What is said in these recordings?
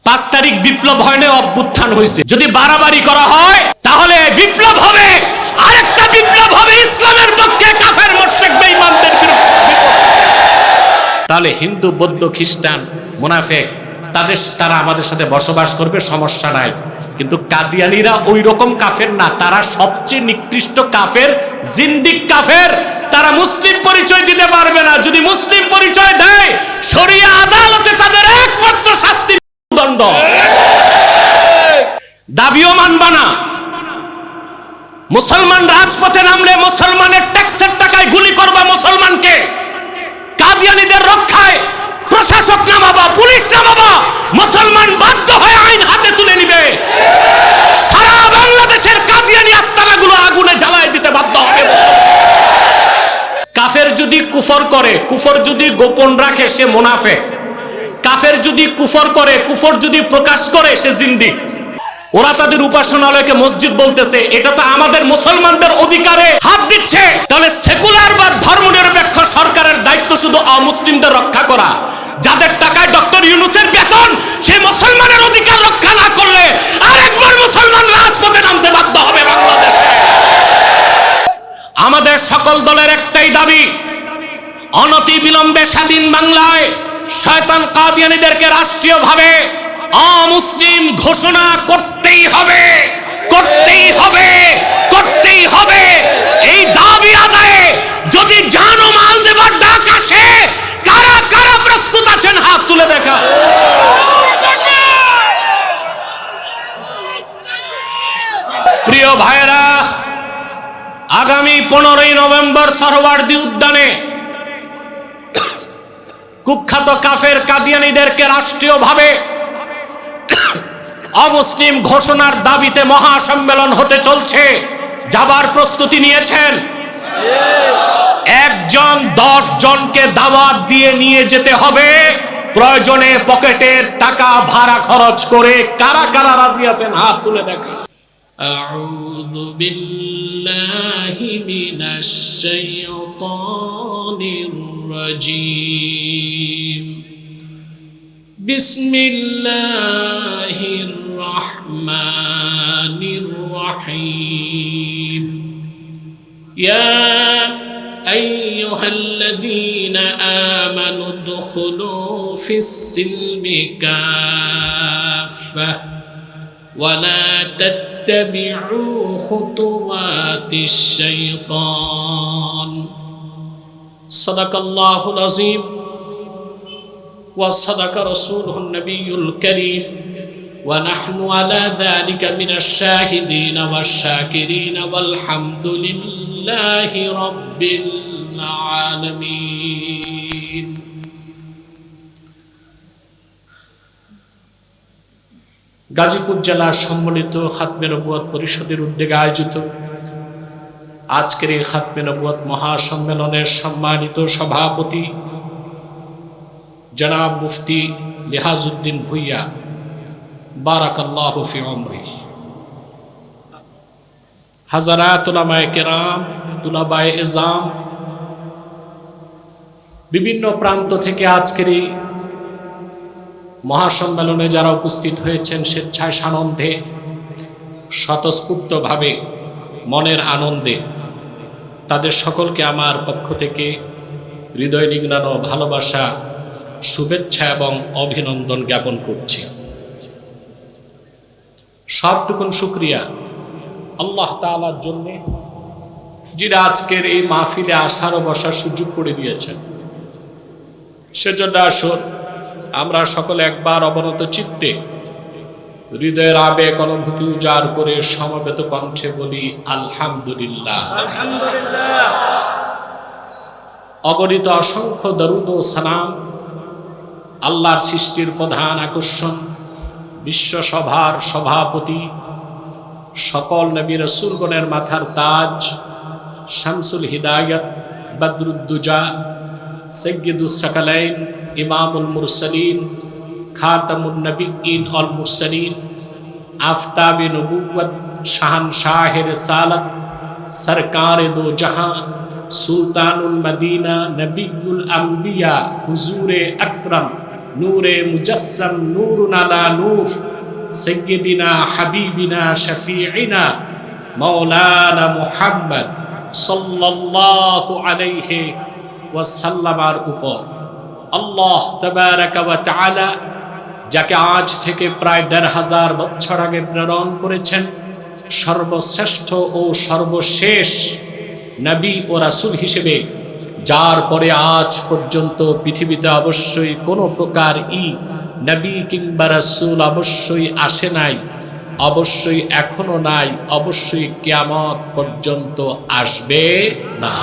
5 তারিখ বিপ্লব হয় না, অভ্যুত্থান হয়েছে। যদি বাড়াবাড়ি করা হয় তাহলে বিপ্লব হবে, আরেকটা বিপ্লব হবে ইসলামের পক্ষে, কাফের মুশরিক বেঈমানদের বিরুদ্ধে। তাহলে হিন্দু, বৌদ্ধ, খ্রিস্টান, মুনাফিক তারা আমাদের সাথে বসবাস করবে, সমস্যা নাই। কিন্তু কাদিয়ানীরা ওই রকম কাফের না, তারা সবচেয়ে নিকৃষ্ট কাফের, জিন্দিক কাফের। তারা মুসলিম পরিচয় দিতে পারবে না। যদি মুসলিম পরিচয় দেয়, শরিয়া আদালতে তাদের একমাত্র শাস্তি দণ্ড। দাবিও মানবা না। মুসলমান রাজপথে নামলে মুসলমানের ট্যাক্সের টাকায় গুলি করবা মুসলমানকে। কাদিয়ানীদের রক্ষায় প্রশাসক নামাবা, পুলিশ নামাবা, মুসলমান বাধ্য হয়ে আইন হাতে তুলে নিবে। সারা বাংলাদেশের কাদিয়ানী আস্তানাগুলো আগুনে জ্বালায় দিতে বাধ্য হবে। কাফের যদি কুফর করে, কুফর যদি গোপন রাখে, সে মুনাফিক। কাফের যদি কুফর করে, কুফর যদি প্রকাশ করে, সে জিন্দিক। ওরা তাদের উপাসনালয়কে মসজিদ বলতেছে, এটা তো আমাদের মুসলমানদের অধিকারে হাত দিচ্ছে। তাহলে সেকুলার বা ধর্মনিরপেক্ষ সরকারের দায়িত্ব শুধু অমুসলিমদের রক্ষা করা। যাদের টাকায় ডক্টর ইউনূসের বেতন, সেই মুসলমানের অধিকার রক্ষা না করলে আরেকবার মুসলমান রাজপথে নামতে বাধ্য হবে বাংলাদেশে। আমাদের সকল দলের একটাই দাবি, অনতি বিলম্বে স্বাধীন বাংলায় শয়তান কাদিয়ানীদেরকে রাষ্ট্রীয়ভাবে অমুসলিম ঘোষণা করতেই হবে, করতেই হবে, করতেই হবে। এই দাবি আদায়ে যদি জান ও মাল দেবার ডাক আসে, কারা কারা প্রস্তুত আছেন হাত তুলে দেখা। প্রিয় ভাইরা, আগামী 15ই নভেম্বর সোহরাওয়ার্দী উদ্যানে কুখ্যাত কাফের কাদিয়ানীদেরকে রাষ্ট্রীয়ভাবে অমুসলিম ঘোষণার দাবিতে মহাসম্মেলন হতে চলছে। যাবার প্রস্তুতি নিয়েছেন? একজন 10 জনকে দাওয়াত দিয়ে নিয়ে যেতে হবে, প্রয়োজনে পকেটের টাকা ভাড়া খরচ করে। কারা কারা রাজি আছেন হাত তুলে দেখা। আউযু বিল্লাহি মিনাশ শাইতানির রাজীম। বিসমিল্লাহির রহমানির রহিম। ইয়া আইয়ুহাল্লাযীনা আমানু দুখুলু ফিস-সিলমি কাফাহ ওয়া লা তাত্তাবি'উ খুতুওয়াতিশ শাইতান। সাদাকাল্লাহুল আযীম ওয়া সাদাকা রাসূলুহুন নবিয়্যুল কারীম ওয়া নাহনু আলা যালিকা মিনাশ শাহিদিন ওয়াশ শাকিরিন ওয়াল হামদুলিল্লাহি রাব্বিল আলামিন। গাজীপুর জেলার সম্মিলিত খাতমে নবুয়ত পরিষদের উদ্যোগে আয়োজিত আজকের এই খাতমে নবুয়ত মহাসম্মেলনের সম্মানিত সভাপতি জনাব মুফতি লিহাজউদ্দিন ভুইয়া, বারাকাল্লাহু ফি উমরি, হাজারাত উলামায়ে কেরাম, তুলাবায়ে ইজাম, বিভিন্ন প্রান্ত থেকে আজকের এই মহাসম্মেলনে যারা উপস্থিত হয়েছেন, স্বেচ্ছায় সানন্দে, স্বতঃস্ফূর্তভাবে, মনের আনন্দে, তাদের সকলকে আমার পক্ষ থেকে হৃদয় নিংড়ানো ভালোবাসা, শুভেচ্ছা এবং অভিনন্দন জ্ঞাপন করছি। সবটুকুন শুকরিয়া আল্লাহ তাআলার জন্য, যিনি আজকের এই মাহফিলে আসার ও বসার সুযোগ করে দিয়েছেন। সেজন্য আসুন আমরা সকলে একবার অবনত চিত্তে, হৃদয়ের আবেগ অনুভূতি উজাড় করে সমবেত কণ্ঠে বলি আলহামদুলিল্লাহ। আলহামদুলিল্লাহ। অগণিত অসংখ্য দরুদ ও সালাম আল্লাহর সৃষ্টির প্রধান আকর্ষণ, বিশ্বসভার সভাপতি, সকল নবী রাসূলগণের মাথার তাজ, শামসুল হিদায়াত, বদরুদ্দুজা, সাইয়্যিদুস সাকালাইন, ইমামুল মুরসালিন, খাতামুন নবিয়্যিন ওয়াল মুরসালিন, আফতাবে নবুওয়াত, শাহনশাহে রিসালাত, সরকারে দো জাহান, সুলতানুল মদিনা, নবিয়ুল আম্বিয়া, হুজুরে আকরাম নূরে মুজাসসাম নূরুন আলা নূর সাইয়্যিদিনা হাবিবিনা শাফিঈনা মাওলানা মুহাম্মদ সাল্লাল্লাহু আলাইহি ওয়াসাল্লামের উপর আল্লাহ তাবারাকা ওয়া তাআলা যাকে আজ থেকে প্রায় ১৫০০ বছর আগে প্রেরণ করেছেন সর্বশ্রেষ্ঠ ও সর্বশেষ নবী ও রাসূল হিসেবে, যার পরে আজ পর্যন্ত পৃথিবীতে অবশ্যই কোনো প্রকার নবী কিংবা রাসূল অবশ্যই আসে নাই, অবশ্যই এখনো নাই, অবশ্যই কিয়ামত পর্যন্ত আসবে না।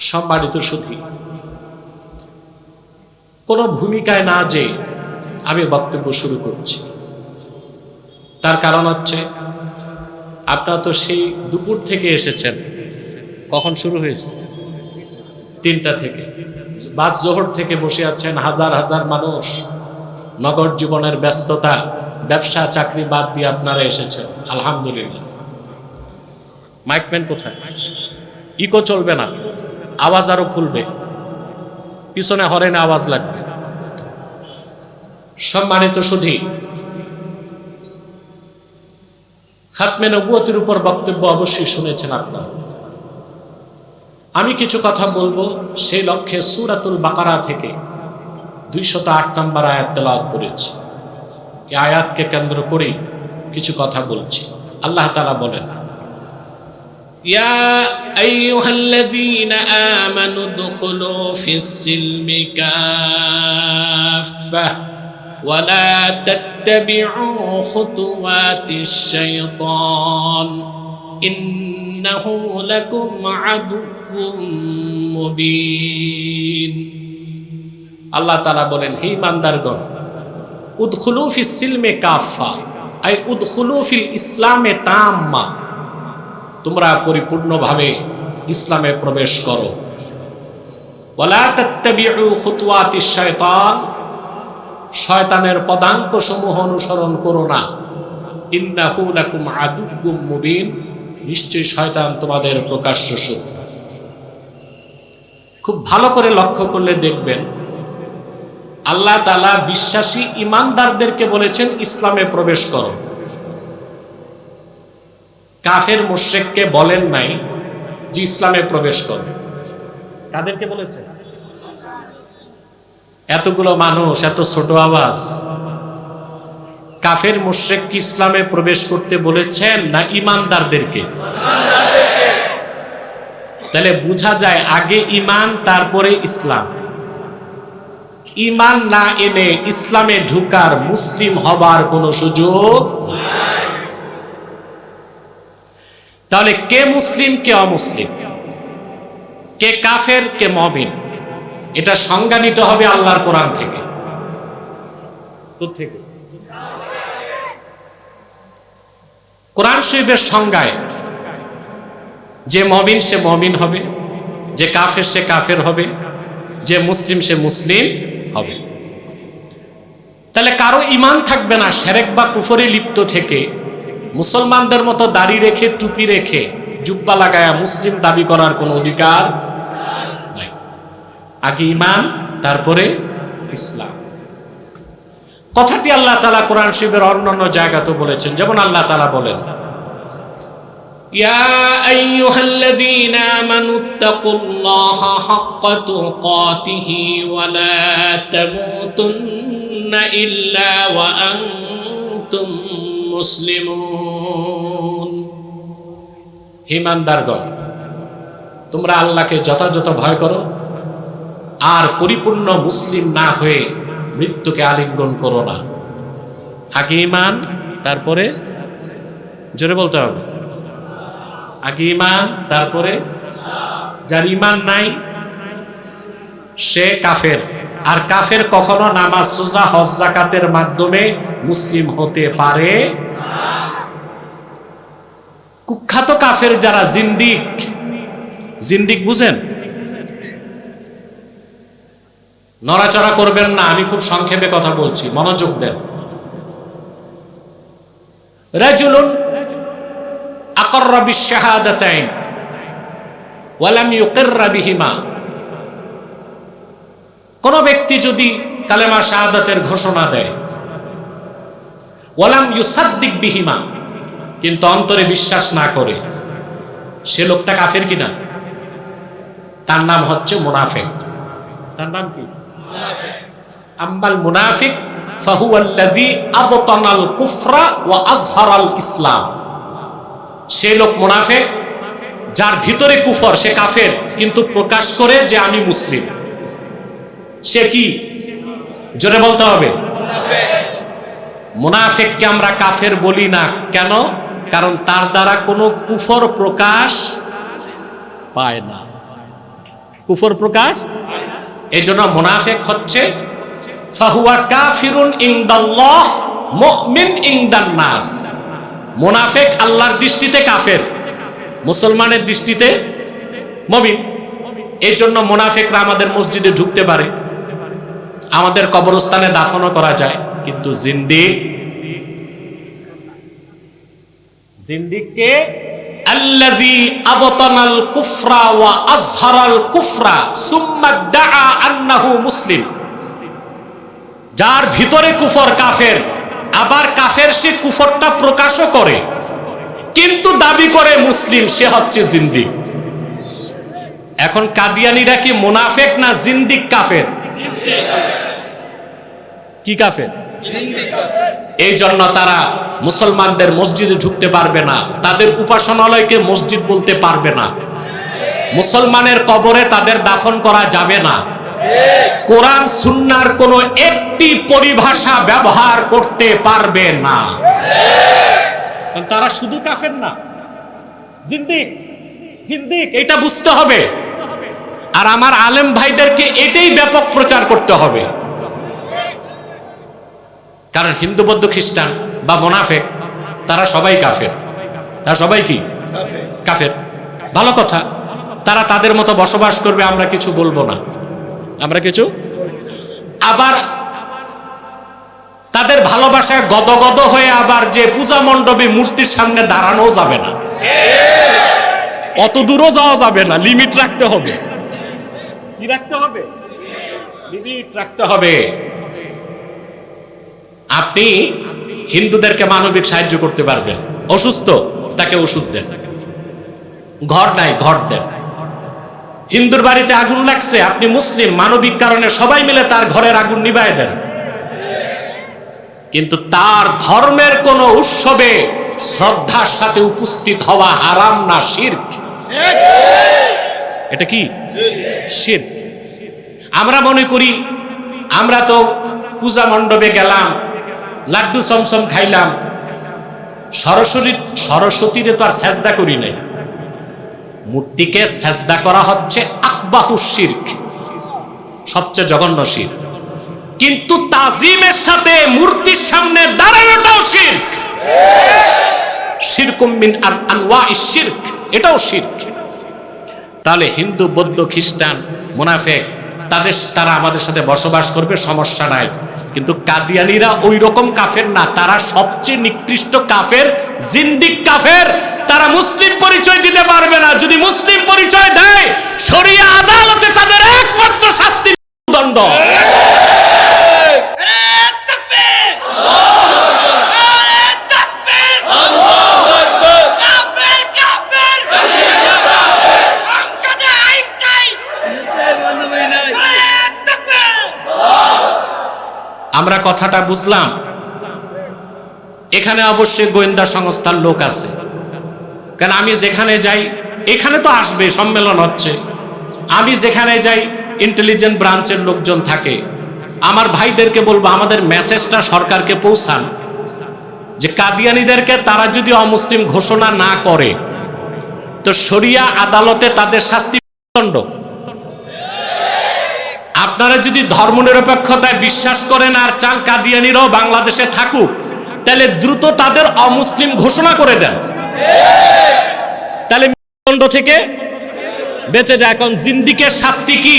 সম্মানিত সুধী, কোনো ভূমিকায় না যে আমি বক্তব্য শুরু করছি, তার কারণ হচ্ছে আপনারা তো সেই দুপুর থেকে এসেছেন। কখন শুরু হয়েছে? ৩টা থেকে। বাদ জোহর থেকে বসে আছেন হাজার হাজার মানুষ। নগর জীবনের ব্যস্ততা, ব্যবসা চাকরি বাদ দিয়ে আপনারা এসেছেন, আলহামদুলিল্লাহ। মাইকম্যান কোথায়? ইকো চলবে না, আওয়াজ আরো খুলবে, পিছনে হরেনে আওয়াজ লাগবে। সম্মানিত সুধী, খাতমে নবুয়তের উপর বক্তব্য অবশ্যই শুনেছেন আপনারা। আমি কিছু কথা বলবো সেই লক্ষ্যে সূরাতুল বাকারা থেকে ২০৮ নম্বর আয়াত তেলাওয়াত করেছি। এই আয়াতকে কেন্দ্র করেই কিছু কথা বলছি। আল্লাহ তাআলা বলেন, ইয়া আইয়ুহাল্লাযীনা আমানু দুখুলু ফিস-সিলমি কাফফা ওয়া লা তাত্তাবি'উ খুতুওয়াতিশ শাইতান ইন্নাহু লাকুম আদুউম মুবিন। আল্লাহ তাআলা বলেন, হে ইমানদারগণ, উদখুলু ফিস-সিলমি কাফফা আই উদখুলু ফিল ইসলামে তাম্মা, তোমরা পরিপূর্ণভাবে ইসলামে প্রবেশ করো। ওয়ালা তাত্তাবিউ খুতুওয়াতিশ শাইতান, শয়তানের পদাঙ্ক সমূহ অনুসরণ করো না। ইন্নাহু লাকুম আদুউম মুবিন, নিশ্চয়ই শয়তান তোমাদের প্রকাশ্য শত্রু। খুব ভালো করে লক্ষ্য করলে দেখবেন আল্লাহ তাআলা বিশ্বাসী ইমানদারদেরকে বলেছেন ইসলামে প্রবেশ করো। কাফের মুশরিককে বলেন নাই যে ইসলামে প্রবেশ করো। কাদেরকে বলেছেন? এতগুলো মানুষ, এত ছোট আওয়াজ। কাফের মুশরিক কি ইসলামে প্রবেশ করতে বলেছেন না ইমানদারদেরকে? তাহলে বোঝা যায় আগে ঈমান তারপরে ইসলাম। ঈমান না এনে ইসলামে ঢুকার, মুসলিম হবার কোনো সুযোগ নাই। তাহলে কে মুসলিম কে অমুসলিম, কে কাফের কে মুমিন, এটা সংজ্ঞা নিতে হবে আল্লাহর কোরআন থেকে। কোত্থেকে? কোরআন শরীফের সংজ্ঞায় যে মুমিন সে মুমিন হবে, যে কাফের সে কাফের হবে, যে মুসলিম সে মুসলিম হবে। তাহলে কারো ঈমান থাকবে না শিরক বা কুফরে লিপ্ত থেকে মুসলমানদের মতো দাড়ি রেখে, টুপি রেখে, জুব্বা লাগায়া মুসলিম দাবি করার কোনো অধিকার নাই। আগে ঈমান তারপরে ইসলাম। কথাটি আল্লাহ তাআলা কোরআন শরীফের অন্যান্য জায়গাতেও বলেছেন। যেমন আল্লাহ তাআলা বলেন, ইয়া আইয়ুহাল্লাযীনা আমানুত্তাকুল্লাহা হাক্কা তুকাতিহি ওয়া লা তামুতুন্না ইল্লা ওয়া আনতুম মুসলিমুন। হে ইমানদারগণ, তোমরা আল্লাহকে যথাযথ ভয় করো আর পরিপূর্ণ মুসলিম না হয়ে মৃত্যুকে আলিঙ্গন করো না। আগে ঈমান তারপরে, জোরে বলতে হবে, আগে ঈমান তারপরে। যার ঈমান নাই সে কাফের। আর কাফের কখনো নামাজ, রোজা, হজ, যাকাতের মাধ্যমে মুসলিম হতে পারে না। কুখ্যাত কাফের যারা জিন্দিক, জিন্দিক বুঝেন? নড়াচড়া করবেন না, আমি খুব সংক্ষেপে কথা বলছি, মনোযোগ দেন। রাজুলুন আকররা বিশ-শাহাদাতাইন ওয়া লাম ইউকিররা বিহিমা। কোন ব্যক্তি যদি কালেমা শাহাদাতের ঘোষণা দেয়, ওয়ালাম ইউসাদ্দিক বিহিমা, কিন্তু অন্তরে বিশ্বাস না করে, সে লোকটা কাফের কিনা? তার নাম হচ্ছে মুনাফিক। তার নাম কি? আম্মাল মুনাফিক ফাহুয়াল্লাযী আবতানাল কুফরা ওয়া আযহারাল ইসলাম। সে লোক মুনাফিক যার ভিতরে কুফর, সে কাফের, কিন্তু প্রকাশ করে যে আমি মুসলিম। সে কি? জোরে বলতে হবে। মুনাফিককে আমরা কাফের বলি না। কেন? কারণ তার দ্বারা কোনো কুফর প্রকাশ পায় না। কুফর প্রকাশ, এই জন্য মুনাফিক হচ্ছে ফাহুয়া কাফিরুন ইনদাল্লাহ মুমিন ইনদান নাস। মুনাফিক আল্লাহর দৃষ্টিতে কাফের, মুসলমানের দৃষ্টিতে মুমিন। এই জন্য মুনাফিকরা আমাদের মসজিদে ঢুকতে পারে, আমাদের কবরস্থানে দাফনও করা যায়, কিন্তু জিন্দিককে আল্লাযী আবতানাল কুফরা ওয়া আযহারাল কুফরা সুম্মা দাআ আন্নাহু মুসলিম। যার ভিতরে কুফর, কাফের, আবার কাফের সে কুফরটা প্রকাশও করে কিন্তু দাবি করে মুসলিম, সে হচ্ছে জিন্দিক। এখন কাদিয়ানীরা কি মুনাফিক না জিন্দিক কাফের? কি কাফের? এই জন্য তারা মুসলমানদের মসজিদে ঢুকতে পারবে না, তাদের উপাসনালয়কে মসজিদ বলতে পারবে না, মুসলমানের কবরে তাদের দাফন করা যাবে না, কোরআন সুন্নাহর কোনো একটি পরিভাষা ব্যবহার করতে পারবে না। তারা শুধু কাফের না, জিন্দিক। জিন্দিক এটা বুঝতে হবে। আর আমার আলেম ভাইদেরকে এটাই ব্যাপক প্রচার করতে হবে। কারণ হিন্দু, বৌদ্ধ, খ্রিস্টান বা মুনাফিক তারা সবাই কাফের। তারা সবাই কি? কাফের। ভালো কথা, তারা তাদের মতো বসবাস করবে, আমরা কিছু বলবো না, আমরা কিছু। আবার তাদের ভালোবাসায় গদগদ হয়ে আবার যে পূজা মণ্ডপে মূর্তির সামনে দাঁড়ানো যাবে না, অত দূরও যাওয়া যাবে না, লিমিট রাখতে হবে। কি রাখতে হবে? লিমিট রাখতে হবে। আপনি হিন্দুদেরকে মানবিক সাহায্য করতে পারবেন, অসুস্থ তাকে ওষুধ দেন, ঘর নাই ঘর দেন। হিন্দুর বাড়িতে আগুন লাগছে, আপনি মুসলিম, মানবিক কারণে সবাই মিলে তার ঘরের আগুন নিভায় দেন। কিন্তু তার ধর্মের কোন উৎসবে শ্রদ্ধার সাথে উপস্থিত হওয়া হারাম না, শিরক। এটা কি? শিরক। আমরা মনে করি আমরা তো পূজা মণ্ডপে গেলাম, লাড্ডু চমচম খাইলাম, সরস্বতীরে তো আর সেজদা করি নাই। মূর্তিকে সেজদা করা হচ্ছে আকবাহু শিরক, সবচেয়ে জঘন্য শিরক। কিন্তু তাজিমের সাথে মূর্তির সামনে দাঁড়ানোটাও শিরক। শিরকুম মিন আনওয়াইশ শিরক, এটাও শিরক। তাহলে হিন্দু, বৌদ্ধ, খ্রিস্টান, মুনাফিক তারা আমাদের সাথে বসবাস করবে, সমস্যা নাই। কিন্তু কাদিয়ানীরা ওই রকম কাফের না, তারা সবচেয়ে নিকৃষ্ট কাফের, জিন্দিক কাফের। তারা মুসলিম পরিচয় দিতে পারবে না। যদি মুসলিম পরিচয় দেয়, শরিয়া আদালতে তাদের একমাত্র শাস্তি দণ্ড। আমরা কথাটা বুঝলাম। এখানে অবশ্যই গোয়েন্দা সংস্থার লোক আছে, কারণ আমি যেখানে যাই, এখানে তো আসবে, সম্মেলন হচ্ছে, আমি যেখানে যাই ইন্টেলিজেন্ট ব্রাঞ্চের লোকজন থাকে। আমার ভাইদেরকে বলবো আমাদের মেসেজটা সরকারকে পৌঁছান যে কাদিয়ানীদেরকে তারা যদি অমুসলিম ঘোষণা না করে তো শরিয়া আদালতে তাদের শাস্তি দণ্ড। আপনারা যদি ধর্মনিরপেক্ষতায় বিশ্বাস করেন আর চান কাদিয়ানীরাও বাংলাদেশে থাকুক, তাহলে দ্রুত তাদের অমুসলিম ঘোষণা করে দেন, তাহলে দণ্ড থেকে বেঁচে যায়। এখন জিন্দিকের শাস্তি কি?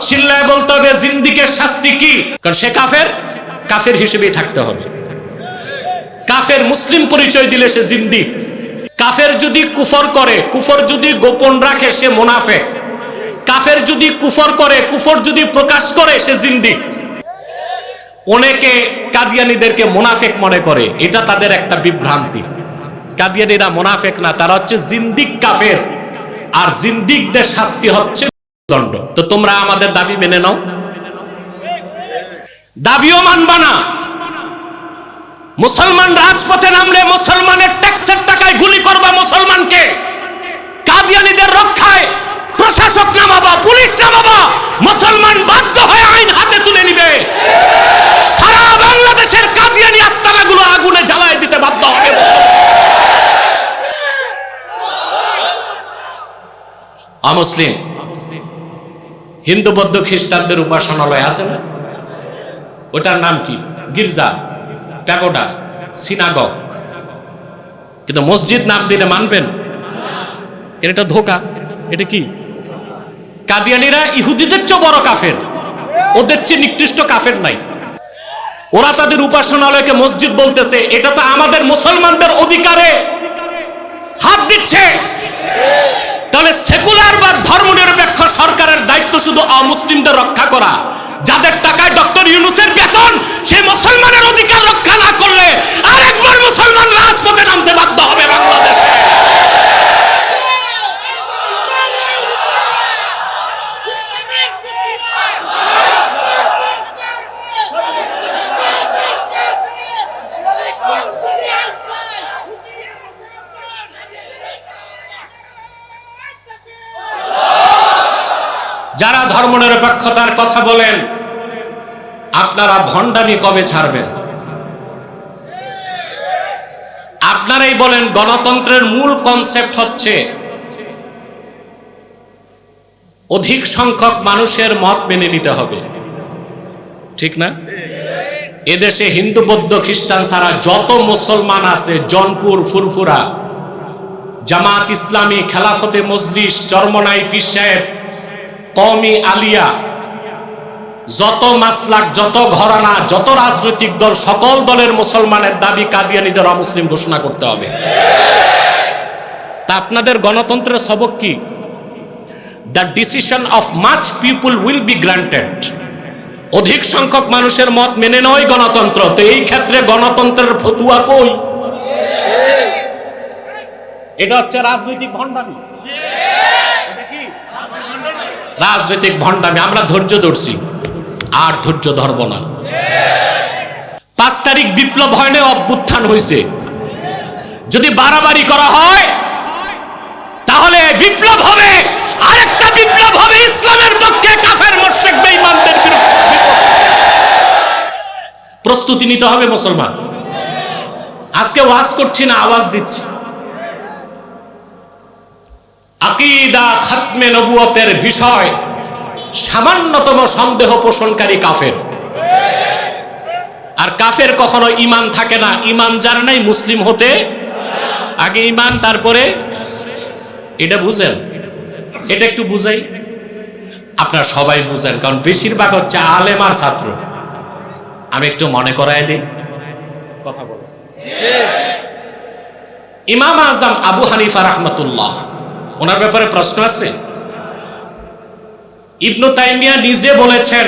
চিল্লায় বলতে হবে জিন্দিকের শাস্তি কি? কারণ সে কাফের, কাফের হিসেবেই থাকতে হবে। কাফের মুসলিম পরিচয় দিলে সে জিন্দিক। কাফের যদি কুফর করে, কুফর যদি গোপন রাখে, সে মুনাফিক। কাফের যদি কুফর করে, কুফর যদি প্রকাশ করে, সে জিন্দিক। অনেকে কাদিয়ানীদেরকে মুনাফিক মনে করে, এটা তাদের একটা বিভ্রান্তি। কাদিয়ানীরা মুনাফিক না, তারা হচ্ছে জিন্দিক কাফের, আর জিন্দিকদের শাস্তি হচ্ছে দণ্ড। তো তোমরা আমাদের দাবি মেনে নাও, দাবিও মানবা না। মুসলমান রাজপথে নামলে মুসলমানের ট্যাক্সের টাকায় গুলি করবা মুসলমানকে। কাদিয়ানীদের রক্ষায় প্রশাসক নামাবা, পুলিশ নামাবা, মুসলমান বাধ্য হয়ে আইন হাতে তুলে নিবে। সারা বাংলাদেশের কাদিয়ানী আস্তানাগুলো আগুনে জ্বালায় দিতে বাধ্য হবে। অমুসলিম হিন্দু বৌদ্ধ খ্রিস্টানদের উপাসনালয় আছে না, ওটার নাম কি? গির্জা, প্যাগোডা, সিনাগগ। কিন্তু মসজিদ নাম দিলে মানবেন? এটা ধোঁকা। এটা কি? কাদিয়ানীরা ইহুদিদের চেয়ে বড় কাফের, ওদের চেয়ে নিকৃষ্ট কাফের নাই। ওরা তাদের উপাসনালয়কে মসজিদ বলতেছে, এটা তো আমাদের মুসলমানদের অধিকারে হাত দিচ্ছে। তাহলে সেকুলার বা ধর্মনিরপেক্ষ সরকারের দায়িত্ব শুধু অমুসলিমদের রক্ষা করা। যাদের টাকায় ডক্টর ইউনূসের বেতন, সেই মুসলমানের অধিকার রক্ষা না করলে আরেকবার মুসলমান রাজপথে নামতে বাধ্য হবে বাংলাদেশে। যারা ধর্মনিরপেক্ষতার কথা বলেন, আপনারা ভণ্ডামি কবে ছাড়বেন? আপনারাই বলেন গণতন্ত্রের মূল কনসেপ্ট হচ্ছে অধিক সংখ্যক মানুষের মত মেনে নিতে হবে, ঠিক না? এদেশে হিন্দু বৌদ্ধ খ্রিস্টান ছাড়া যত মুসলমান আছে, জনপুর, ফুরফুরা, জামাত ইসলামী, খেলাফতে মজলিস, চরমনাই পীর সাহেব, কওমি আলিয়া, যত মাসলাক, যত ঘরানা, যত রাজনৈতিক দল, সকল দলের মুসলমানের দাবি কাদিয়ানীদের অমুসলিম ঘোষণা করতে হবে। তা আপনাদের গণতন্ত্রের সবক কি? The decision of much people will be granted. অধিক সংখ্যক মানুষের মত মেনে নেওয়াই গণতন্ত্র। তো এই ক্ষেত্রে গণতন্ত্রের ফতুয়া কই? এটা হচ্ছে রাজনৈতিক ভণ্ডামি। রাজনৈতিক ভণ্ডামি। আমরা ধৈর্য ধরছি, আর ধৈর্য ধরব না। 5 তারিখ বিপ্লব হয় না, অভ্যুত্থান হয়েছে। যদি বাড়াবাড়ি করা হয় তাহলে বিপ্লব হবে, আরেকটা বিপ্লব হবে ইসলামের পক্ষে, কাফের মুশরিক বেঈমানদের বিরুদ্ধে। প্রস্তুতি নিতে হবে মুসলমান। আজকে ওয়াজ করছি না, আওয়াজ দিচ্ছি। আকীদা খাতমে নবুয়তের বিষয় সামান্যতম সন্দেহ পোষণকারী কাফের। আর কাফের কখনো ঈমান থাকে না। ঈমান যার নাই মুসলিম হতে আগে ঈমান, তারপরে। এটা বুঝেন? এটা একটু বুঝাই, আপনারা সবাই বুঝেন, কারণ বেশিরভাগ হচ্ছে আলেম আর ছাত্র। আমি একটু মনে করাই দিই, কথা বল। ইমাম আজম আবু হানিফা রাহমাতুল্লাহ, ওনার ব্যাপারে প্রশ্ন আছে। ইবনে তাইমিয়া নিজে বলেছেন,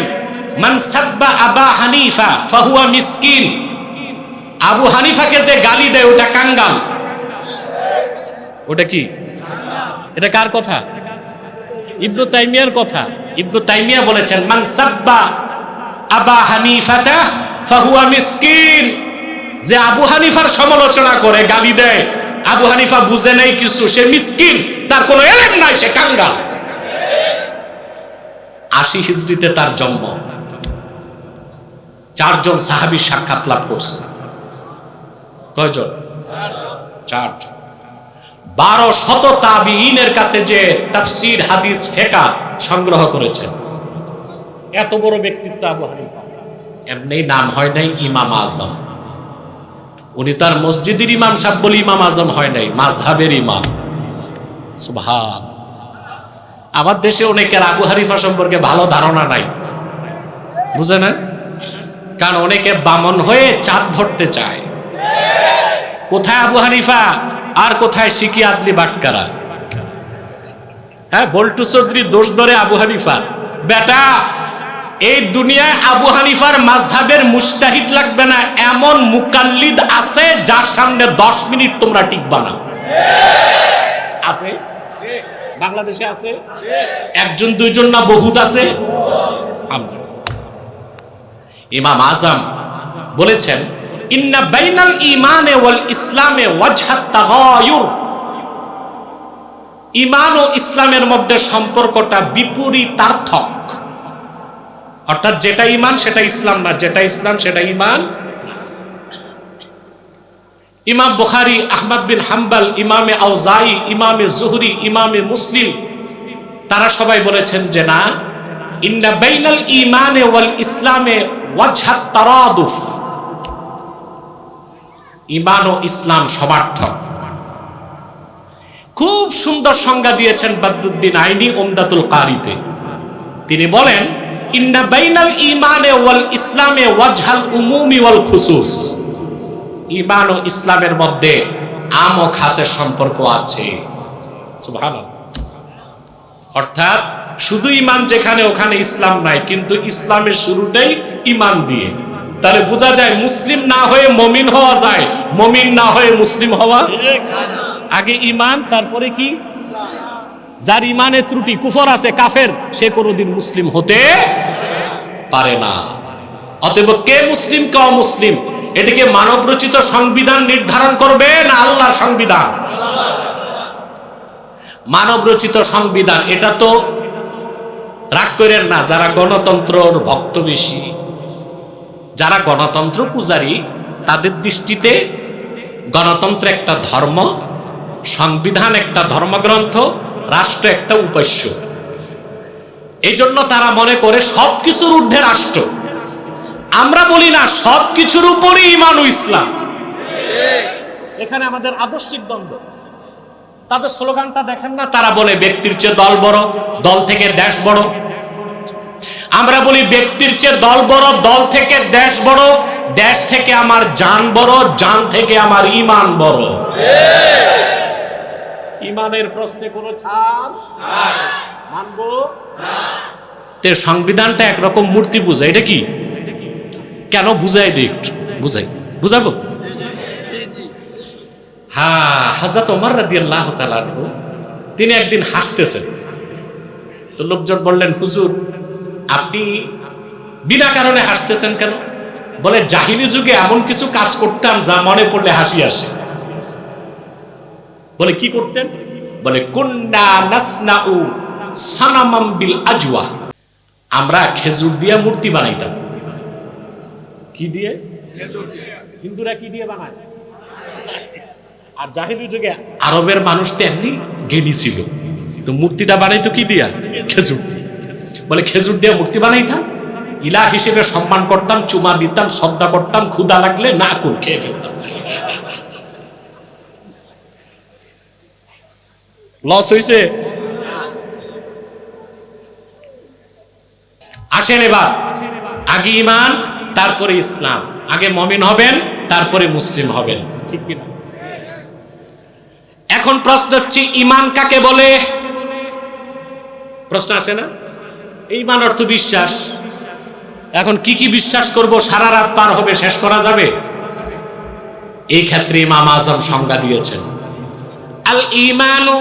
মান সাব্বা আবা হানিফা ফাহুয়া মিসকিন। আবু হানিফাকে যে গালি দেয় ওটা কাঙ্গাল। ওটা কি? এটা কার কথা? ইবনে তাইমিয়ার কথা। ইবনে তাইমিয়া বলেছেন, মান সাব্বা আবা হানিফাতা ফাহুয়া মিসকিন। যে আবু হানিফার সমালোচনা করে, গালি দেয়, আবু হানিফা বুঝে নাই কিছু, সে মিসকিন, তার কোনো এলেম নাই, সে কাঙ্গাল। 80 হিজরিতে তার জন্ম। 4 জন সাহাবী সাক্ষাৎ লাভ করছে। কয়জন? 4 জন। 1200 তাবিঈনের কাছে যে তাফসীর, হাদিস, ফিকহ সংগ্রহ করেছেন। এত বড় ব্যক্তিত্ব আবু হানিফা। এমনি নাম হয় নাই ইমাম আজম। উনি তার মসজিদের ইমাম সাহেব বলে ইমাম আজম হয় নাই, মাযহাবের ইমাম। সুবহান। আমার দেশে অনেকের আবু হানিফা সম্পর্কে ভালো ধারণা নাই, বুঝে না? কারণ অনেকে বামন হয়ে চাঁদ ধরতে চায়। কোথায় আবু হানিফা আর কোথায় শিকি আদলি বাটকারা? হ্যাঁ, বল্টু চৌধুরী দোষ ধরে আবু হানিফার। বেটা, এই দুনিয়ায় আবু হানিফার মাযহাবের মুজতাহিদ লাগবে না, এমন মুকাল্লিদ আছে যার সামনে 10 মিনিট তোমরা টিকবা না। আছে, বাংলাদেশে আছে, একজন দুইজন না বহুত আছে। ইমাম আজম বলেছেন, ইন্না বাইনাল ঈমানে ওয়াল ইসলামে ওয়াজহাত তাগায়ুর। ঈমান ও ইসলামের মধ্যে সম্পর্কটা বিপরীতার্থক, অর্থাৎ যেটা ঈমান সেটা ইসলাম না, যেটা ইসলাম সেটা ঈমান। ইমাম বুখারী, আহমদ বিন হাম্বল, ইমামে আউজাই, ইমামে জুহরি, ইমামে মুসলিম, তারা সবাই বলেছেন যে না, ইন্না বাইনাল ঈমানে ওয়াল ইসলামে ওয়াজহাত তারাদুফ। ঈমান ও ইসলাম সমার্থক। খুব সুন্দর সংজ্ঞা দিয়েছেন বদরুদ্দীন আইনি উমদাতুল কারিতে। তিনি বলেন, ইন্না বাইনাল ঈমানে ওয়াল ইসলামে ওয়াজহাল উমুমি ওয়াল খুসুস। ঈমান ও ইসলামের মধ্যে আম ও খাসের সম্পর্ক আছে। সুবহানাল্লাহ। অর্থাৎ শুধু ঈমান যেখানে ওখানে ইসলাম নাই, কিন্তু ইসলামের শুরুটাই ঈমান দিয়ে। তাহলে বোঝা যায় মুসলিম না হয়ে মুমিন হওয়া যায়, মুমিন না হয়ে মুসলিম হওয়া। আগে ঈমান, তারপরে কি? যার ঈমানে ত্রুটি, কুফর আছে, কাফের, সে কোনোদিন মুসলিম হতে পারে না। অতএব কে মুসলিম কে অমুসলিম, এটাকে মানব রচিত সংবিধান নির্ধারণ করবে না আল্লাহর সংবিধান? মানব রচিত সংবিধান। এটা তো রাগ করেন না, যারা গণতন্ত্রর ভক্ত বেশি, যারা গণতন্ত্র পূজারী, তাদের দৃষ্টিতে গণতন্ত্র একটা ধর্ম, সংবিধান একটা ধর্মগ্রন্থ, রাষ্ট্র একটা উপাস্য। এই জন্য তারা মনে করে সবকিছুর ঊর্ধ্বে রাষ্ট্র। আমরা বলি না, সবকিছুর উপরই ঈমান ও ইসলাম। এখানে আমাদের আদর্শিক দ্বন্দ্ব। তাদের স্লোগানটা দেখেন না, তারা বলে ব্যক্তির চেয়ে দল বড়, দল থেকে দেশ বড়। আমরা বলি ব্যক্তির চেয়ে দল বড়, দল থেকে দেশ বড়, দেশ থেকে আমার জান বড়, জান থেকে আমার ঈমান বড়। ঈমানের প্রশ্নে কোনো ছাড় নাই, মানবো না। তে সংবিধানটা একরকম মূর্তি পূজা। এটা কি, কেন বুঝাই দিই, একটু বুঝাই, বুঝাবো? হ্যাঁ, হযরত ওমর রাদিয়াল্লাহু তাআলা আনহু, তিনি একদিন হাসতেছেন। তো লোকজন বললেন, হুজুর আপনি বিনা কারণে হাসতেছেন কেন? বলে, জাহিলি যুগে এমন কিছু কাজ করতাম যা মনে পড়লে হাসি আসে। বলে, কি করতেন? বলে, কুন্না নাসনাউ সানামাম বিল আজওয়া। আমরা খেজুর দিয়ে মূর্তি বানাইতাম। কি দিয়ে? হিন্দুরা কি দিয়ে বানায়? আর জাহিলি যুগে আরবের মানুষ তো এমনি জ্ঞানী ছিল, তো মূর্তিটা বানাইতো কি দিয়া? খেজুর দিয়ে। বলে, খেজুর দিয়ে মূর্তি বানাইতাম, ইলাহ হিসেবে সম্মান করতাম, চুমা দিতাম, শ্রদ্ধা করতাম, ক্ষুধা লাগলে না কুল খেয়ে ফেলতাম। লস হইছে? আসেন এবার, আগে ঈমান তারপরে ইসলাম। আগে মুমিন হবেন তারপরে মুসলিম হবেন, ঠিক কিনা? এখন প্রশ্ন হচ্ছে, ঈমান কাকে বলে? প্রশ্ন আসে না? ঈমান অর্থ বিশ্বাস। এখন কি কি বিশ্বাস করব, সারা রাত পার হবে, শেষ করা যাবে? এই ক্ষেত্রে ইমাম আজম সংজ্ঞা দিয়েছেন, আল ঈমানু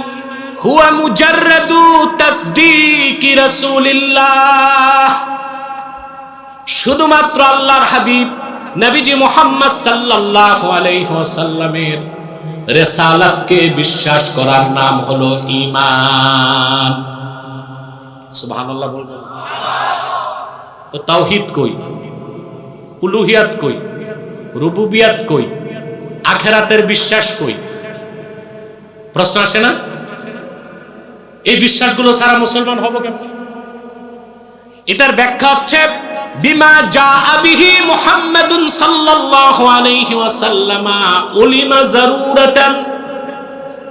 হুয়া মুজাররাদু তাসদীকি রাসূলিল্লাহ। শুধুমাত্র আল্লাহর হাবিব নবীজি মুহাম্মদ সাল্লাল্লাহু আলাইহি ওয়াসাল্লামের রিসালাতকে বিশ্বাস করার নাম হলো ঈমান। সুবহানাল্লাহ বলবেন? তো তাওহীদ কই? উলুহিয়াত কই? রুবুবিয়াত কই? আখিরাতের বিশ্বাস কই? প্রশ্ন আসে না? এই বিশ্বাসগুলো ছাড়া মুসলমান হব কেন? এটার ব্যাখ্যা হচ্ছে, বিমা জাআ বিহি মুহাম্মাদুন সাল্লাল্লাহু আলাইহি ওয়াসাল্লামা উলিমা যারুরাতান।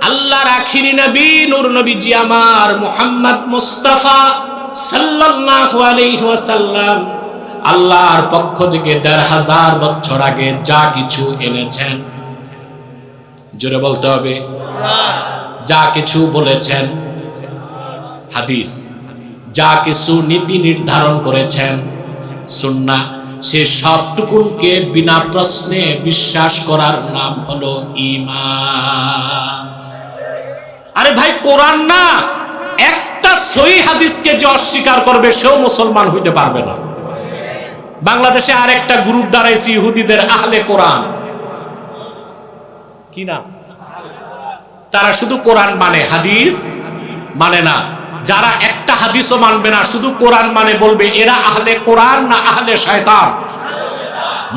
আল্লাহর আখিরি নবী, নূর নবীজি আমার মুহাম্মদ মুস্তাফা সাল্লাল্লাহু আলাইহি ওয়াসাল্লাম আল্লাহর পক্ষ থেকে ১৫০০ বছর আগে যা কিছু এনেছেন, জোরে বলতে হবে, যা কিছু বলেছেন, হাদিস, যা কিছু নীতি নির্ধারণ করেছেন সুন্নাহ, সে সবটুকুনকে বিনা প্রশ্নে বিশ্বাস করার নাম হলো ঈমান। আরে ভাই, কোরআন না, একটা সহিহ হাদিসকে যে অস্বীকার করবে সেও মুসলমান হইতে পারবে না। বাংলাদেশে আরেকটা গ্রুপ দাঁড়াইছে ইহুদিদের আহলে কোরআন, কি না? তারা শুধু কোরআন মানে, হাদিস মানে না। যারা একটা হাদিসও মানবে না, শুধু কোরআন মানে, বলবে এরা আহলে কোরআন না আহলে শয়তান?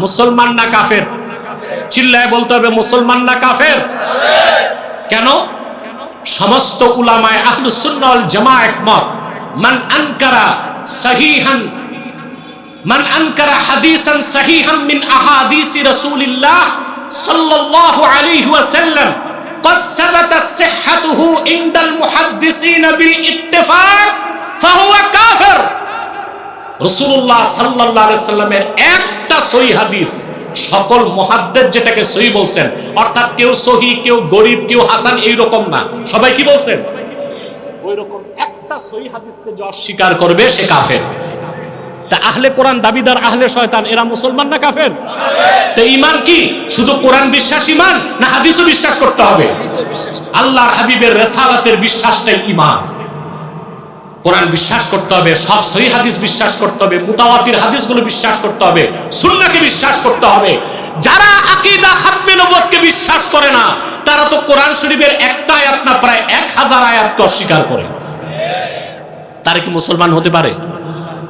মুসলমান না কাফের? চিল্লায় বলতে হবে মুসলমান না কাফের। কেন? সমস্ত উলামায়ে আহলুস সুন্নাহ ওয়াল জামাআহ একমত, মান আনকারা হাদিসান সহিহান মিন আহাদিসি রাসূলিল্লাহ সাল্লাল্লাহু আলাইহি ওয়াসাল্লাম قد ثبت صحته عند المحدثين بالاتفاق فهو كافر। রাসূলুল্লাহ সাল্লাল্লাহু আলাইহি ওয়াসাল্লামের একটা সহিহ হাদিস সকল মুহাদ্দিস যেটাকে সহিহ বলছেন, অর্থাৎ কেউ সহিহ, কেউ গরীব, কেউ হাসান, এই রকম না, সবাই কি বলছেন? ওই রকম একটা সহিহ হাদিসকে যে অস্বীকার করবে সে কাফের। তা আহলে কোরআন দাবিদার আহলে শয়তান, এরা মুসলমান না কাফের? তো ঈমান কি শুধু কোরআন বিশ্বাস ঈমান, না হাদিসও বিশ্বাস করতে হবে? আল্লাহর হাবিবের রিসালাতের বিশ্বাসটাই ঈমান। কোরআন বিশ্বাস করতে হবে, সব সহিহ হাদিস বিশ্বাস করতে হবে, মুতাওয়াতির হাদিসগুলো বিশ্বাস করতে হবে, সুন্নাহকে বিশ্বাস করতে হবে। যারা আকীদা খাতমে নবুয়তকে বিশ্বাস করে না, তারা তো কোরআন শরীফের একটা আয়াত না প্রায় 1000 আয়াতকে অস্বীকার করে। তারা কি মুসলমান হতে পারে?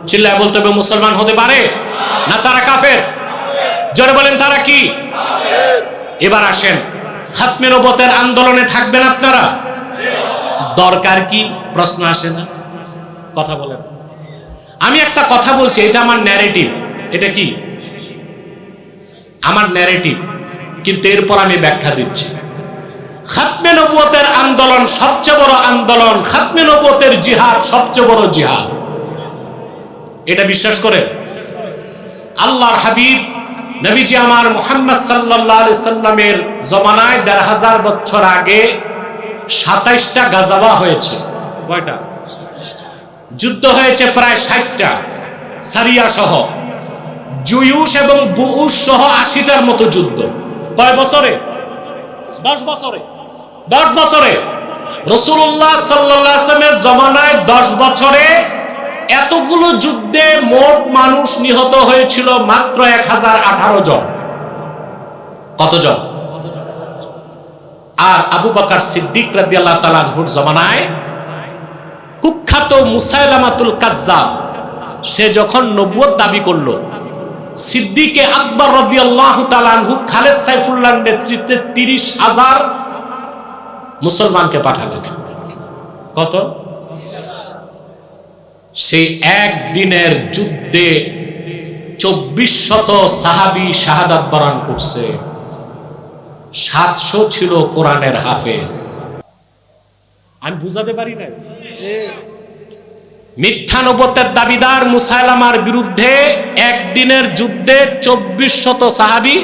চিল্লায় বলতে হবে মুসলমান হতে পারে না তারা কাফের? জোরে বলেন তারা কি? এবার আসেন, খাতমে নবুয়তের আন্দোলনে থাকবেন আপনারা? দরকার কি? প্রশ্ন আসে না? কথা বলেন। আমি একটা কথা বলছি, এটা আমার ন্যারেটিভ। এটা কি? আমার ন্যারেটিভ, কিন্তু এরপর আমি ব্যাখ্যা দিচ্ছি। খাতমে নবুয়তের আন্দোলন সবচেয়ে বড় আন্দোলন, খাতমে নবুয়তের জিহাদ সবচেয়ে বড় জিহাদ, এটা বিশ্বাস করে আল্লাহর হাবিব নবীজি আমার মুহাম্মদ সাল্লাল্লাহু আলাইহি সাল্লামের জমানায় ১৫০০ বছর আগে ২৭টা গাজাওয়া হয়েছে। কয়টা যুদ্ধ হয়েছে? প্রায় ৬০টা, সারিয়া সহ, জুয়ুশ এবং বুউশ সহ ৮০টার মতো যুদ্ধ। কয় বছরে? 10 বছরে। 10 বছরে রাসূলুল্লাহ সাল্লাল্লাহু আলাইহি ওয়াসাল্লামের জমানায় 10 বছরে এতগুলো যুদ্ধে মোট মানুষ নিহত হয়েছিল মাত্র 1018 জন। কতজন? আর আবু বকর সিদ্দিক রাদিয়াল্লাহু তাআলা আনহুর জমানায় কুখ্যাত মুসাইলামাতুল কাজ্জাব, সে যখন নবুয়ত দাবি করলো, সিদ্দিকে আকবর রাদিয়াল্লাহু তাআলা আনহু খালেদ সাইফুল্লাহর নেতৃত্বে 30,000 মুসলমানকে পাঠালেন। কত? সেই একদিনের যুদ্ধে 2400 সাহাবী শাহাদাত বরণ করছে, 700 ছিল কোরআনের হাফেজ। আমি বুঝাতে পারি না? মিথ্যা নবুয়তের দাবিদার মুসাইলামার বিরুদ্ধে একদিনের যুদ্ধে 2400 সাহাবী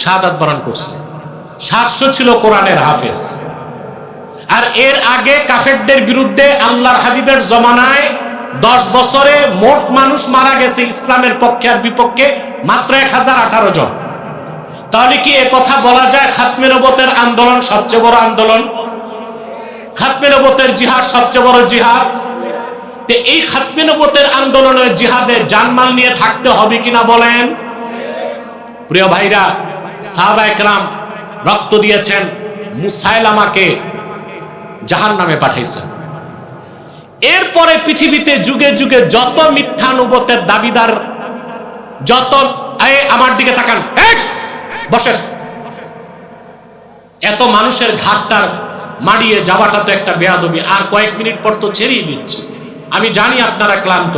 শাহাদাত বরণ করছে, 700 ছিল কোরআনের হাফেজ। আর এর আগে কাফেরদের বিরুদ্ধে আল্লাহর হাবিবের জমানায় 10 বছরে মোট মানুষ মারা গেছে ইসলামের পক্ষে আর বিপক্ষে মাত্র 1018 জন। তাহলে কি এ কথা বলা যায় খাতমে নবুয়তের আন্দোলন সবচেয়ে বড় আন্দোলন? খাতমে নবুয়তের জিহাদ সবচেয়ে বড় জিহাদ? তে এই খাতমে নবুয়তের আন্দোলনে জিহাদে জানমাল নিয়ে থাকতে হবে কিনা বলেন? প্রিয় ভাইরা, সাহাবায়ে কেরাম রক্ত দিয়েছেন, মুসাইলামাকে জাহান্নামে পাঠাইছেন। এরপরে পৃথিবীতে যুগে যুগে যত মিথ্যা নবুয়তের দাবিদার, যত, আমার দিকে তাকান, বসেন, এত মানুষের ঘাটটার মাড়িয়ে যাওয়াটা তো একটা বেয়াদবি। আর কয়েক মিনিট পর তো ছেড়েই দিচ্ছি। আমি জানি আপনারা ক্লান্ত,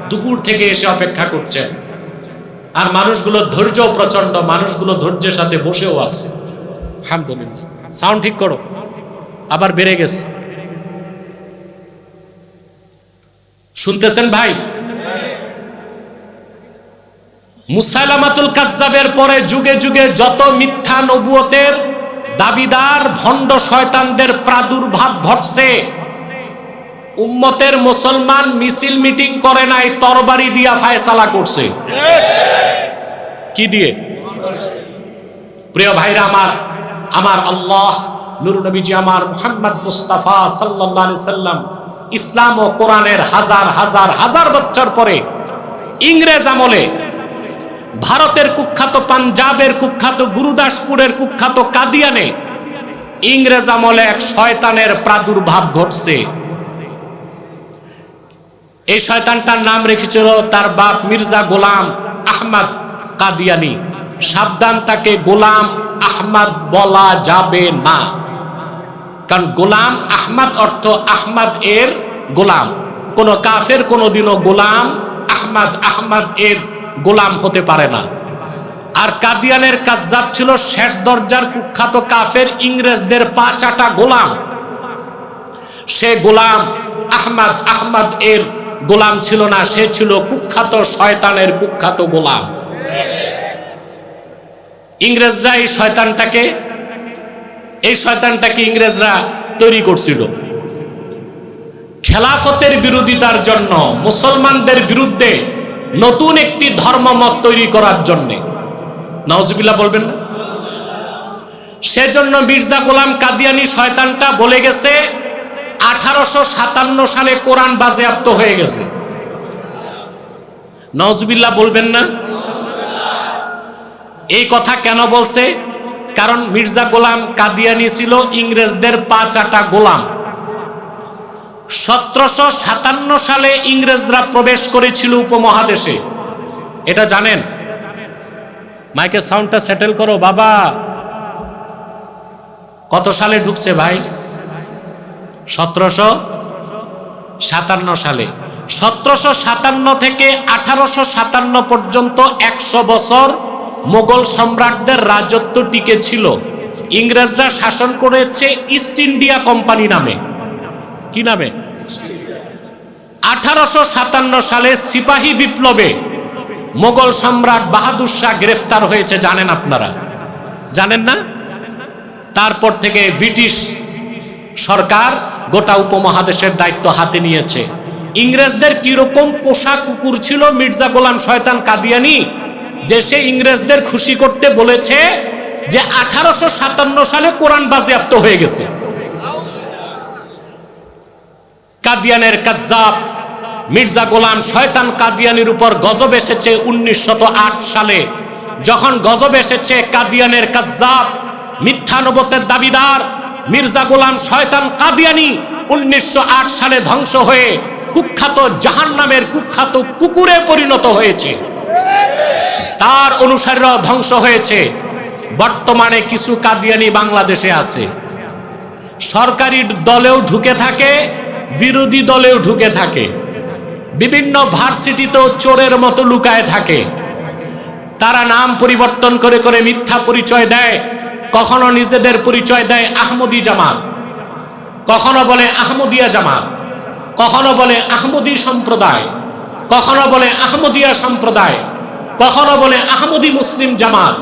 দুপুর থেকে এসে অপেক্ষা করছেন, আর মানুষগুলো ধৈর্য প্রচন্ড, মানুষগুলো ধৈর্যের সাথে বসেও আছে। আলহামদুলিল্লাহ। সাউন্ড ঠিক করো, আবার বেড়ে গেছে, শুনতেছেন ভাই? মুসাইলামাতুল কাজ্জাবের পরে যুগে যুগে যত মিথ্যা নবুয়তের দাবিদার ভণ্ড শয়তানদের প্রাদুর্ভাব ঘটছে, উম্মতের মুসলমান মিছিল মিটিং করে নাই, তরবারি দিয়া ফায়সালা করছে। কি দিয়ে? প্রিয় ভাইরা আমার আল্লাহ নূর নবীজি আমার মুহাম্মদ মুস্তাফা সাল্লাল্লাহু আলাইহি সাল্লাম ইসলাম ও কোরআনের হাজার হাজার হাজার বছর পরে ইংরেজ আমলে ভারতের কুখ্যাত, পাঞ্জাবের কুখ্যাত, গুরুদাসপুরের কুখ্যাত কাদিয়ানে ইংরেজ আমলে এক শয়তানের প্রাদুর্ভাব ঘটছে। এই শয়তানটার নাম রেখেছিল তার বাপ মির্জা গোলাম আহমদ কাদিয়ানি। সাবধান, তাকে গোলাম আহমদ বলা যাবে না, কারণ গোলাম আহমদ অর্থ আহমদ এর গোলাম। কোন কাফের কোনদিনও গোলাম আহমদ এর গোলাম হতে পারে না। আর কাদিয়ানের কাজ্জাব ছিল শেষ দরজার কুখ্যাত কাফের, ইংরেজদের পা চাটা গোলাম। সে গোলাম আহমদ এর গোলাম ছিল না, সে ছিল কুখ্যাত শয়তানের কুখ্যাত গোলাম। ইংরেজরা এই শয়তানটাকে ইংরেজরা তৈরি করছিল খেলাফতের বিরোধিতার জন্য, মুসলমানদের বিরুদ্ধে নতুন একটি ধর্মমত তৈরি করার জন্য। নাউজুবিল্লাহ বলবেন না? সেজন্য মির্জা গোলাম কাদিয়ানি শয়তানটা বলে গেছে 1857 সালে কোরআন বাজেয়াপ্ত হয়ে গেছে। নাউজুবিল্লাহ বলবেন না? এই কথা কেন বলছে? কারণ মির্জা গোলাম কাদিয়ানি ছিল ইংরেজদের পা চাটা গোলাম। 1757 সালে ইংরেজরা প্রবেশ করেছিল উপমহাদেশে, এটা জানেন? মাইকের সাউন্ডটা সেটেল করো বাবা। কত সালে ঢুকছে ভাই? 1757 সালে। 1757 থেকে 1857 পর্যন্ত 100 বছর মোগল সম্রাটদের রাজত্ব টিকে ছিল। ইংরেজরা শাসন করেছে ইস্ট ইন্ডিয়া কোম্পানি নামে। কি নামে? 1857 সালে সিপাহী বিপ্লবে মোগল সম্রাট বাহাদুর শাহ গ্রেফতার হয়েছে, জানেন আপনারা? জানেন না? তারপর থেকে ব্রিটিশ সরকার গোটা উপমহাদেশের দায়িত্ব হাতে নিয়েছে। ইংরেজদের কিরকম পোষা কুকুর ছিল মির্জা গোলাম শয়তান কাদিয়ানি, যে সে ইংরেজদের খুশি করতে বলেছে যে 1857 সালে কোরআন বাজেয়াপ্ত হয়ে গেছে। কাদিয়ানের কাজ্জাব মির্জা গোলাম শয়তান কাদিয়ানির উপর গজব এসেছে 1908 সালে। যখন গজব এসেছে, কাদিয়ানের কাজ্জাব মিথ্যা নবুয়তের দাবিদার মির্জা গোলাম শয়তান কাদিয়ানি 1908 সালে ধ্বংস হয়ে কুখ্যাত জাহান্নামের কুখ্যাত কুকুরে পরিণত হয়েছে। তার অনুসারীরা ধ্বংস হয়েছে। বর্তমানে কিছু কাদিয়ানি বাংলাদেশে আছে, সরকারি দলেও ঢুকে থাকে, বিরোধী দলেও ঢুকে থাকে, বিভিন্ন ভার্সিটিতেও চোরের মতো লুকায় থাকে। তারা নাম পরিবর্তন করে করে মিথ্যা পরিচয় দেয়। কখনো নিজেদের পরিচয় দেয় আহমদি জামাত, কখনো বলে আহমদিয়া জামাত, কখনো বলে আহমদি সম্প্রদায়, কখনো বলে আহমদিয়া সম্প্রদায়, কখনো বলে আহমদি মুসলিম জামাত,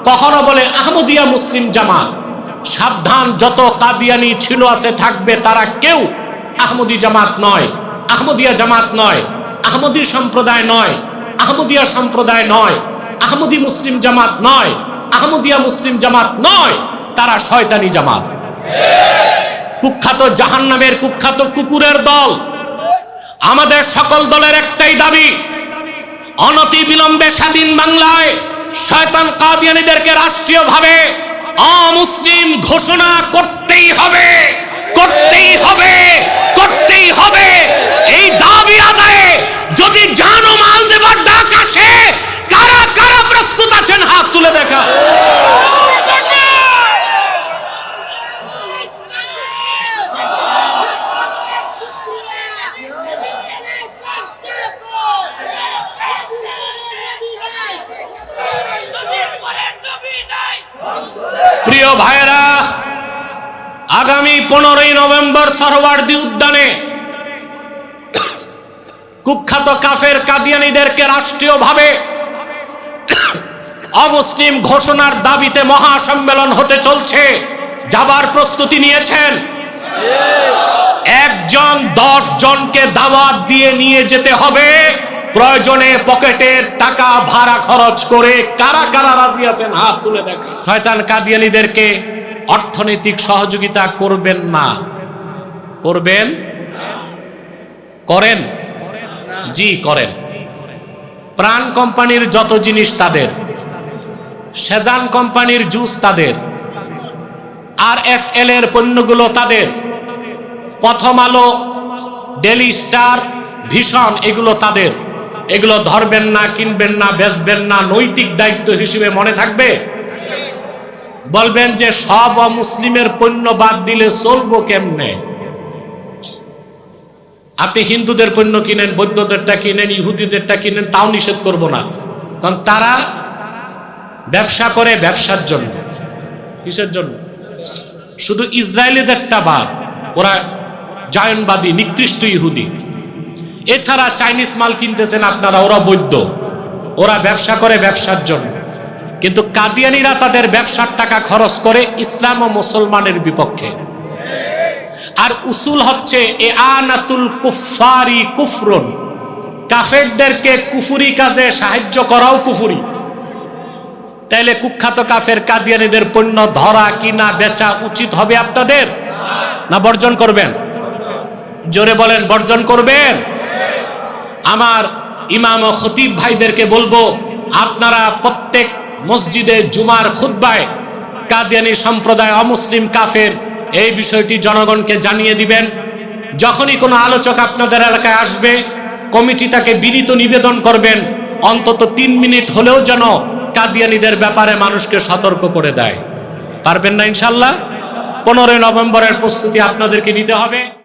কখনো বলে আহমদিয়া মুসলিম জামাত। সাবধান, যত কাদিয়ানি ছিল আছে থাকবে, তারা কেউ আহমদি জামাত নয়, আহমদিয়া জামাত নয়, আহমদি সম্প্রদায় নয়, আহমদিয়া সম্প্রদায় নয়, আহমদি মুসলিম জামাত নয়, আহমদিয়া মুসলিম জামাত নয়, তারা শয়তানি জামাত। কুখ্যাত জাহান্নামের কুখ্যাত কুকুরের দল। আমাদের সকল দলের একটাই দাবি, অনতি বিলম্বে স্বাধীন বাংলায় শয়তান কাদিয়ানীদেরকে রাষ্ট্রীয়ভাবে অমুসলিম ঘোষণা করতেই হবে, করতেই হবে, করতেই হবে। এই দাবি আদায়ে যদি জান ও মাল দেবার ডাক আসে, কারা কারা প্রস্তুত আছেন হাত তুলে দেখা। প্রিয় ভাইরা, আগামী 15ই নভেম্বর সরওয়ার্দী উদ্যানে কুখ্যাত কাফের কাদিয়ানীদেরকে রাষ্ট্রীয়ভাবে অমুসলিম ঘোষণার দাবিতে মহাসম্মেলন হতে চলছে। যাবার প্রস্তুতি নিয়েছেন? একজন 10 জনকে দাওয়াত দিয়ে নিয়ে যেতে হবে, প্রয়োজনে পকেটের টাকা ভাড়া খরচ করে। কারা কারা রাজি আছেন হাত তুলে দেখেন। শয়তান কাদিয়ানীদেরকে অর্থনৈতিক সহযোগিতা করবেন না? করবেন? করেন? জি করেন। প্রাণ কোম্পানির যত জিনিস তাদের, সেজান কোম্পানির জুস তাদের, RFL এর পণ্যগুলো তাদের, প্রথম আলো, ডেলি স্টার, ভিশন এগুলো তাদের। এগুলো ধরবেন না, কিনবেন না, বেচবেন না। নৈতিক দায়িত্ব হিসেবে মনে থাকবে। বলবেন যে সব অমুসলিমের পণ্য বাদ দিলে চলবো কেমনে? আপনি হিন্দুদের পণ্য কিনেন, বৌদ্ধদেরটা কিনেন, ইহুদিদেরটা কিনেন, তাও নিষেধ করব না, কারণ তারা ব্যবসা করে ব্যবসার জন্য। কিসের জন্য? শুধু ইসরায়েলিদেরটা বাদ, ওরা জায়নবাদী, নিকৃষ্ট ইহুদি। এছাড়া চাইনিজ মাল কিনতেছেন আপনারা, ওরা বৈধ, ওরা ব্যবসা করে ব্যবসার জন্য। কিন্তু কাদিয়ানীরা তাদের ব্যবসার টাকা খরচ করে ইসলাম ও মুসলমানের বিপক্ষে। আর উসুল হচ্ছে এআনাতুল কুফফারি কুফরুন, কাফেরদেরকে কুফরি কাজে সাহায্য করাও কুফরি। তাইলে কুখ্যাত কাফের কাদিয়ানীদের পণ্য ধরা, কিনা, বেচা উচিত হবে আপনাদের না বর্জন করবেন? জোরে বলেন, বর্জন করবেন? আমার ইমাম ও খতিব ভাইদেরকে বলবো, আপনারা প্রত্যেক মসজিদে জুমার খুতবায় কাদিয়ানী সম্প্রদায় অমুসলিম কাফের এই বিষয়টি জনগণকে জানিয়ে দিবেন। যখনই কোনো আলোচক আপনাদের এলাকায় আসবে, কমিটি তাকে বিনীত নিবেদন করবেন অন্তত 3 মিনিট হলেও যেন কাদিয়ানীদের ব্যাপারে মানুষকে সতর্ক করে দেয়। পারবেন না ইনশাল্লাহ? 15 নভেম্বরের প্রস্তুতি আপনাদেরকে নিতে হবে।